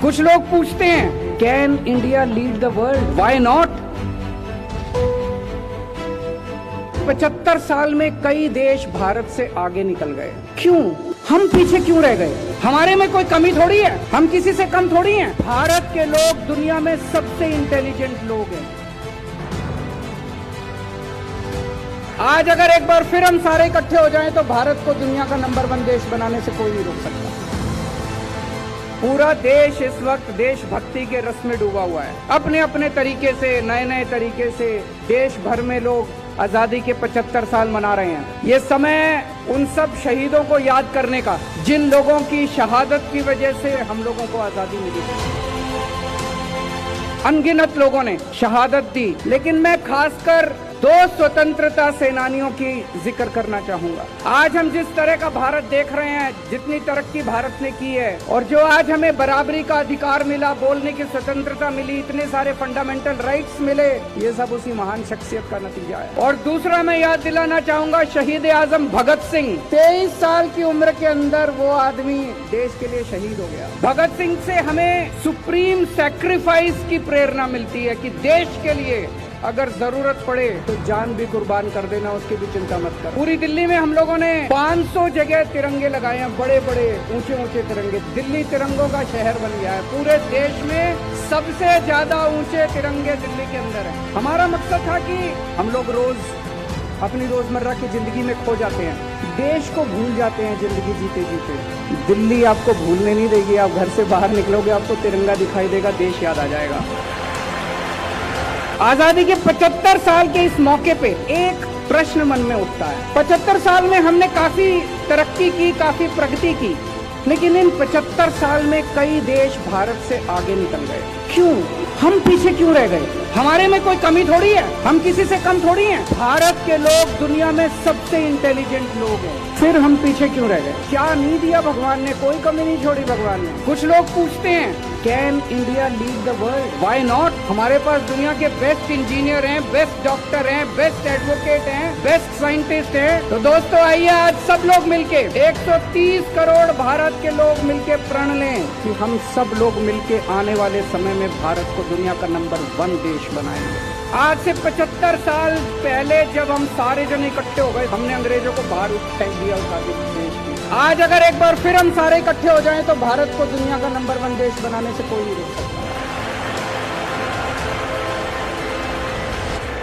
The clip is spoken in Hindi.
कुछ लोग पूछते हैं can India lead the world, why not. 75 साल में कई देश भारत से आगे निकल गए, क्यों? हम पीछे क्यों रह गए? हमारे में कोई कमी थोड़ी है, हम किसी से कम थोड़ी हैं। भारत के लोग दुनिया में सबसे इंटेलिजेंट लोग हैं। आज अगर एक बार फिर हम सारे इकट्ठे हो जाएं तो भारत को दुनिया का नंबर 1 देश बनाने से कोई नहीं रोक सकता। पूरा देश इस वक्त देशभक्ति के रस में डूबा हुआ है। अपने अपने तरीके से, नए नए तरीके से देश भर में लोग आजादी के 75 साल मना रहे हैं। ये समय उन सब शहीदों को याद करने का, जिन लोगों की शहादत की वजह से हम लोगों को आजादी मिली। अनगिनत लोगों ने शहादत दी, लेकिन मैं खासकर 2 स्वतंत्रता सेनानियों की जिक्र करना चाहूंगा। आज हम जिस तरह का भारत देख रहे हैं, जितनी तरक्की भारत ने की है, और जो आज हमें बराबरी का अधिकार मिला, बोलने की स्वतंत्रता मिली, इतने सारे फंडामेंटल राइट्स मिले, ये सब उसी महान शख्सियत का नतीजा है। और दूसरा मैं याद दिलाना चाहूंगा शहीद आजम भगत सिंह। 23 साल की उम्र के अंदर वो आदमी देश के लिए शहीद हो गया। भगत सिंह से हमें सुप्रीम सैक्रिफाइस की प्रेरणा मिलती है कि देश के लिए अगर जरूरत पड़े तो जान भी कुर्बान कर देना, उसकी भी चिंता मत कर। पूरी दिल्ली में हम लोगों ने 500 जगह तिरंगे लगाए हैं, बड़े बड़े ऊंचे ऊंचे तिरंगे। दिल्ली तिरंगों का शहर बन गया है। पूरे देश में सबसे ज्यादा ऊंचे तिरंगे दिल्ली के अंदर है। हमारा मकसद था कि हम लोग रोज अपनी रोजमर्रा की जिंदगी में खो जाते हैं, देश को भूल जाते हैं जिंदगी जीते जीते। दिल्ली आपको भूलने नहीं देगी। आप घर से बाहर निकलोगे, आपको तिरंगा दिखाई देगा, देश याद आ जाएगा। आजादी के 75 साल के इस मौके पे एक प्रश्न मन में उठता है। 75 साल में हमने काफी तरक्की की, काफी प्रगति की, लेकिन इन 75 साल में कई देश भारत से आगे निकल गए, क्यों? हम पीछे क्यों रह गए? हमारे में कोई कमी थोड़ी है, हम किसी से कम थोड़ी हैं। भारत के लोग दुनिया में सबसे इंटेलिजेंट लोग हैं, फिर हम पीछे क्यों रह गए? क्या नहीं दिया भगवान ने? कोई कमी नहीं छोड़ी भगवान ने। कुछ लोग पूछते हैं can India lead the world, why not. हमारे पास दुनिया के बेस्ट इंजीनियर हैं, बेस्ट डॉक्टर हैं, बेस्ट एडवोकेट हैं, बेस्ट साइंटिस्ट हैं। तो दोस्तों आइए आज सब लोग मिलके 130 करोड़ भारत के लोग मिलके प्रण लें कि हम सब लोग मिलके आने वाले समय में भारत को दुनिया का नंबर 1 देश बनाएंगे। आज से 75 साल पहले जब हम सारे जन इकट्ठे हो गए, हमने अंग्रेजों को बाहर फेंक दिया उठा के देश की। आज अगर एक बार फिर हम सारे इकट्ठे हो जाएं तो भारत को दुनिया का नंबर 1 देश बनाने से कोई नहीं रोक सकता।